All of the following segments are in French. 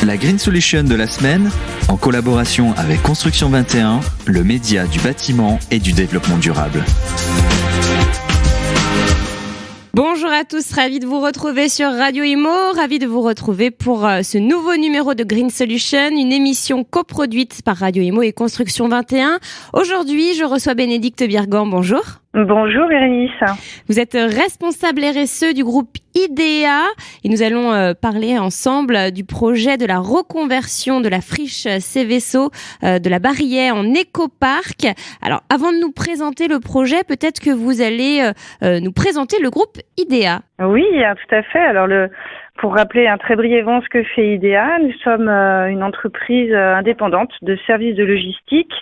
La Green Solution de la semaine, en collaboration avec Construction 21, le média du bâtiment et du développement durable. Bonjour à tous, ravi de vous retrouver sur Radio Imo, ravi de vous retrouver pour ce nouveau numéro de Green Solution, une émission coproduite par Radio Imo et Construction 21. Aujourd'hui, je reçois Bénédicte Birgan, bonjour. Bonjour Bérénice. Vous êtes responsable RSE du groupe IDEA et nous allons parler ensemble du projet de la reconversion de la friche Céveso de la Barrière en écoparc. Alors avant de nous présenter le projet, peut-être que vous allez nous présenter le groupe IDEA. Oui, tout à fait. Alors pour rappeler très brièvement ce que fait IDEA, nous sommes une entreprise indépendante de services de logistique.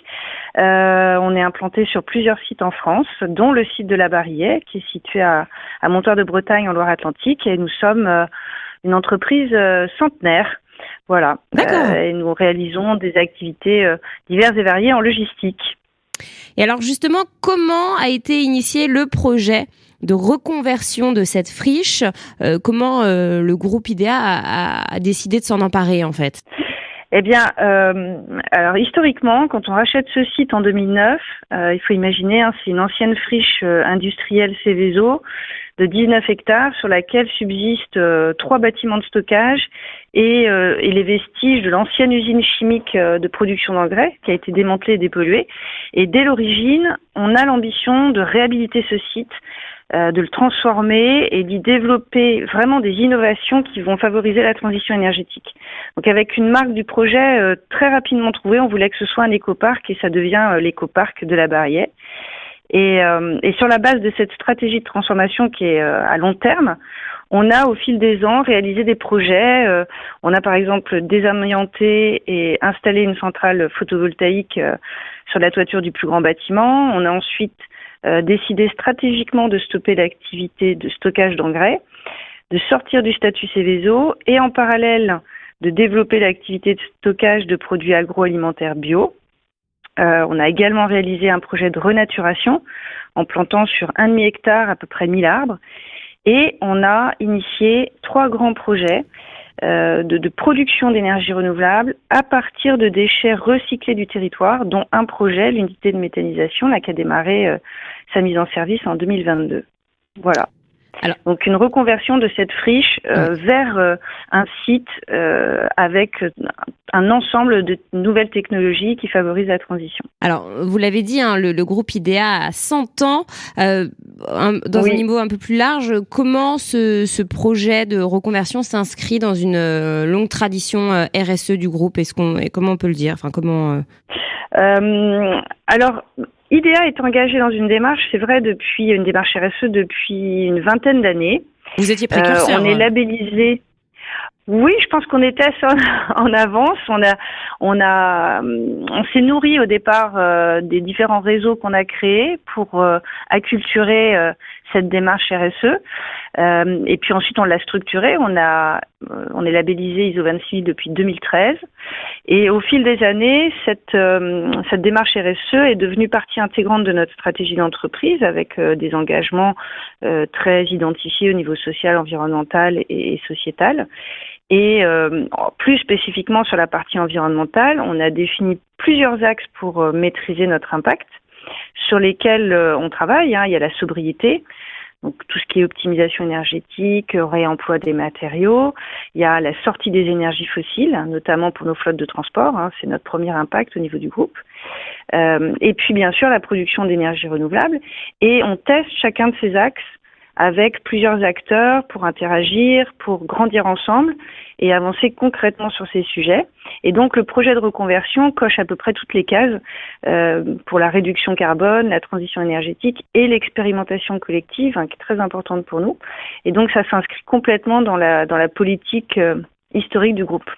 On est implanté sur plusieurs sites en France, dont le site de la Barrière, qui est situé à Montoire de Bretagne en Loire-Atlantique. Et nous sommes une entreprise centenaire. Voilà. Et nous réalisons des activités diverses et variées en logistique. Et alors justement, comment a été initié le projet de reconversion de cette friche? Comment le groupe IDEA a décidé de s'en emparer en fait? Eh bien, alors historiquement, quand on rachète ce site en 2009, il faut imaginer, c'est une ancienne friche industrielle Céveso de 19 hectares sur laquelle subsistent 3 bâtiments de stockage et les vestiges de l'ancienne usine chimique de production d'engrais qui a été démantelée et dépolluée. Et dès l'origine, on a l'ambition de réhabiliter ce site, de le transformer et d'y développer vraiment des innovations qui vont favoriser la transition énergétique. Donc avec une marque du projet très rapidement trouvée, on voulait que ce soit un écoparc et ça devient l'écoparc de la Barrière. Et sur la base de cette stratégie de transformation qui est à long terme, on a au fil des ans réalisé des projets. On a par exemple désamianté et installé une centrale photovoltaïque sur la toiture du plus grand bâtiment. On a ensuite décidé stratégiquement de stopper l'activité de stockage d'engrais, de sortir du statut Céveso et en parallèle de développer l'activité de stockage de produits agroalimentaires bio. On a également réalisé un projet de renaturation en plantant sur 1,5 hectare à peu près 1000 arbres. Et on a initié 3 grands projets de production d'énergie renouvelable à partir de déchets recyclés du territoire, dont un projet, l'unité de méthanisation, qui a démarré sa mise en service en 2022. Voilà. Alors, donc une reconversion de cette friche vers un site avec un ensemble de nouvelles technologies qui favorisent la transition. Alors, vous l'avez dit, le groupe IDEA a 100 ans. Dans un niveau un peu plus large, comment ce projet de reconversion s'inscrit dans une longue tradition RSE du groupe? Comment on peut le dire? Alors, IDEA est engagé dans une démarche, c'est vrai, depuis une démarche RSE depuis une vingtaine d'années. Vous étiez précurseur. On est labellisé. Oui, je pense qu'on était assez en avance. On s'est nourri au départ des différents réseaux qu'on a créés pour acculturer cette démarche RSE. Et puis ensuite, on l'a structurée. On est labellisé ISO 26000 depuis 2013. Et au fil des années, cette démarche RSE est devenue partie intégrante de notre stratégie d'entreprise avec des engagements très identifiés au niveau social, environnemental et sociétal. Et plus spécifiquement sur la partie environnementale, on a défini plusieurs axes pour maîtriser notre impact, sur lesquels on travaille. Il y a la sobriété, donc tout ce qui est optimisation énergétique, réemploi des matériaux. Il y a la sortie des énergies fossiles, notamment pour nos flottes de transport. C'est notre premier impact au niveau du groupe. Et puis bien sûr la production d'énergie renouvelable. Et on teste chacun de ces axes avec plusieurs acteurs pour interagir, pour grandir ensemble et avancer concrètement sur ces sujets. Et donc, le projet de reconversion coche à peu près toutes les cases pour la réduction carbone, la transition énergétique et l'expérimentation collective, qui est très importante pour nous. Et donc, ça s'inscrit complètement dans la politique historique du groupe.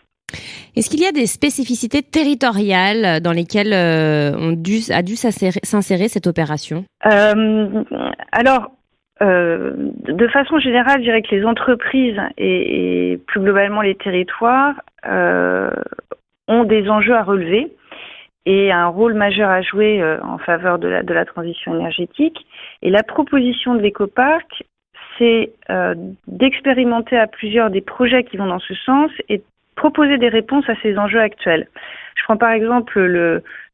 Est-ce qu'il y a des spécificités territoriales dans lesquelles a dû s'insérer cette opération? Alors, de façon générale, je dirais que les entreprises et plus globalement les territoires ont des enjeux à relever et un rôle majeur à jouer en faveur de la transition énergétique. Et la proposition de l'écoparc, c'est d'expérimenter à plusieurs des projets qui vont dans ce sens et proposer des réponses à ces enjeux actuels. Je prends par exemple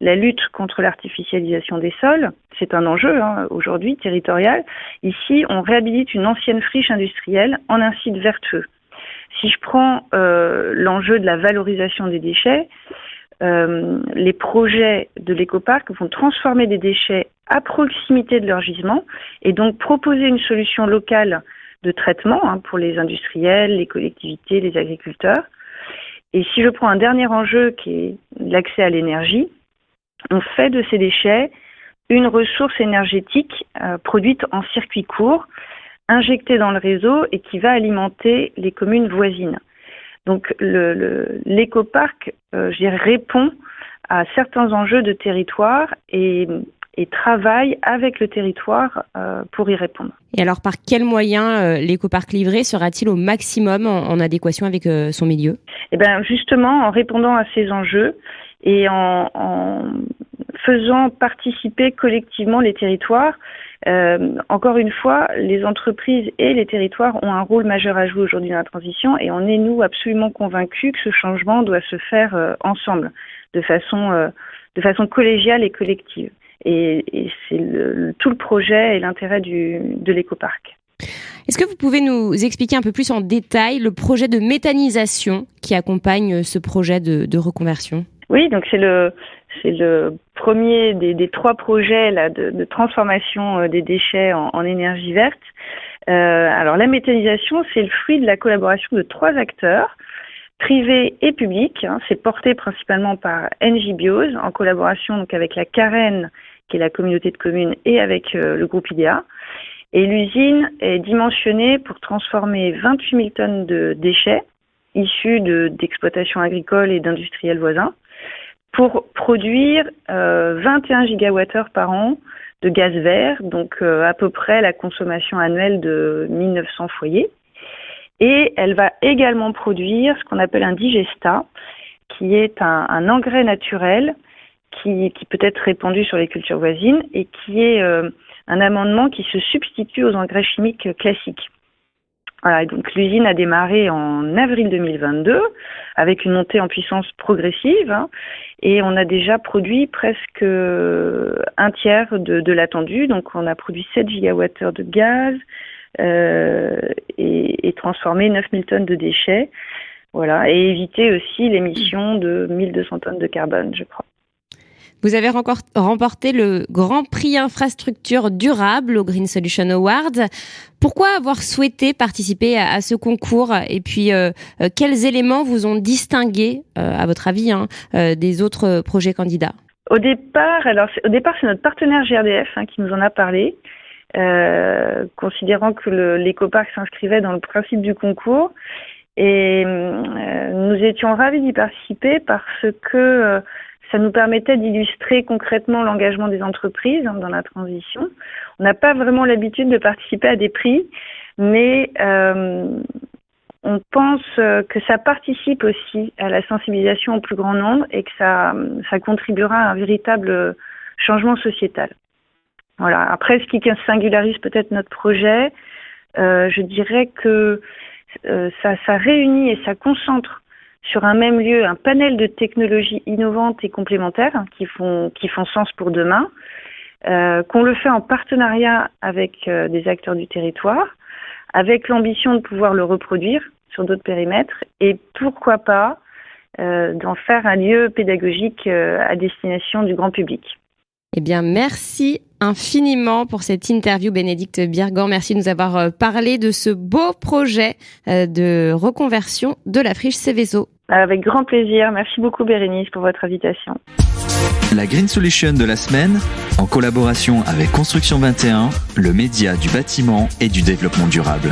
la lutte contre l'artificialisation des sols. C'est un enjeu aujourd'hui territorial. Ici, on réhabilite une ancienne friche industrielle en un site vertueux. Si je prends l'enjeu de la valorisation des déchets, les projets de l'écoparc vont transformer des déchets à proximité de leur gisement et donc proposer une solution locale de traitement pour les industriels, les collectivités, les agriculteurs. Et si je prends un dernier enjeu qui est l'accès à l'énergie, on fait de ces déchets une ressource énergétique produite en circuit court, injectée dans le réseau et qui va alimenter les communes voisines. Donc l'écoparc répond à certains enjeux de territoire et travaille avec le territoire pour y répondre. Et alors par quels moyens l'écoparc livré sera-t-il au maximum en adéquation avec son milieu ? Eh bien justement en répondant à ces enjeux et en faisant participer collectivement les territoires. Encore une fois, les entreprises et les territoires ont un rôle majeur à jouer aujourd'hui dans la transition et on est, nous, absolument convaincus que ce changement doit se faire ensemble, de façon collégiale et collective. Et c'est tout le projet et l'intérêt de l'écoparc. Est-ce que vous pouvez nous expliquer un peu plus en détail le projet de méthanisation qui accompagne ce projet de reconversion ? Oui, donc c'est le premier des 3 projets là, de transformation des déchets en énergie verte. Alors la méthanisation, c'est le fruit de la collaboration de 3 acteurs, privés et publics. C'est porté principalement par Engie Biose, en collaboration donc avec la Carène, qui est la communauté de communes, et avec le groupe IDEA. Et l'usine est dimensionnée pour transformer 28 000 tonnes de déchets issus d'exploitations agricoles et d'industriels voisins, pour produire 21 gigawattheures par an de gaz vert, donc à peu près la consommation annuelle de 1900 foyers. Et elle va également produire ce qu'on appelle un digestat, qui est un engrais naturel qui peut être répandu sur les cultures voisines et qui est un amendement qui se substitue aux engrais chimiques classiques. Voilà, et donc l'usine a démarré en avril 2022 avec une montée en puissance progressive et on a déjà produit presque un tiers de l'attendu. Donc on a produit 7 gigawattheures de gaz et transformé 9000 tonnes de déchets. Voilà, et éviter aussi l'émission de 1200 tonnes de carbone, je crois. Vous avez remporté le Grand Prix Infrastructure Durable au Green Solution Awards. Pourquoi avoir souhaité participer à ce concours ? Et puis, quels éléments vous ont distingué, à votre avis, des autres projets candidats ? Au départ, c'est notre partenaire GRDF qui nous en a parlé, considérant que l'écoparc s'inscrivait dans le principe du concours. Et nous étions ravis d'y participer parce que ça nous permettait d'illustrer concrètement l'engagement des entreprises dans la transition. On n'a pas vraiment l'habitude de participer à des prix, mais on pense que ça participe aussi à la sensibilisation au plus grand nombre et que ça contribuera à un véritable changement sociétal. Voilà. Après, ce qui singularise peut-être notre projet, je dirais que ça réunit et ça concentre sur un même lieu un panel de technologies innovantes et complémentaires qui font sens pour demain, qu'on le fait en partenariat avec des acteurs du territoire, avec l'ambition de pouvoir le reproduire sur d'autres périmètres et pourquoi pas d'en faire un lieu pédagogique à destination du grand public. Eh bien, merci infiniment pour cette interview, Bénédicte Birgan. Merci de nous avoir parlé de ce beau projet de reconversion de la friche Seveso. Avec grand plaisir. Merci beaucoup, Bérénice, pour votre invitation. La Green Solution de la semaine, en collaboration avec Construction 21, le média du bâtiment et du développement durable.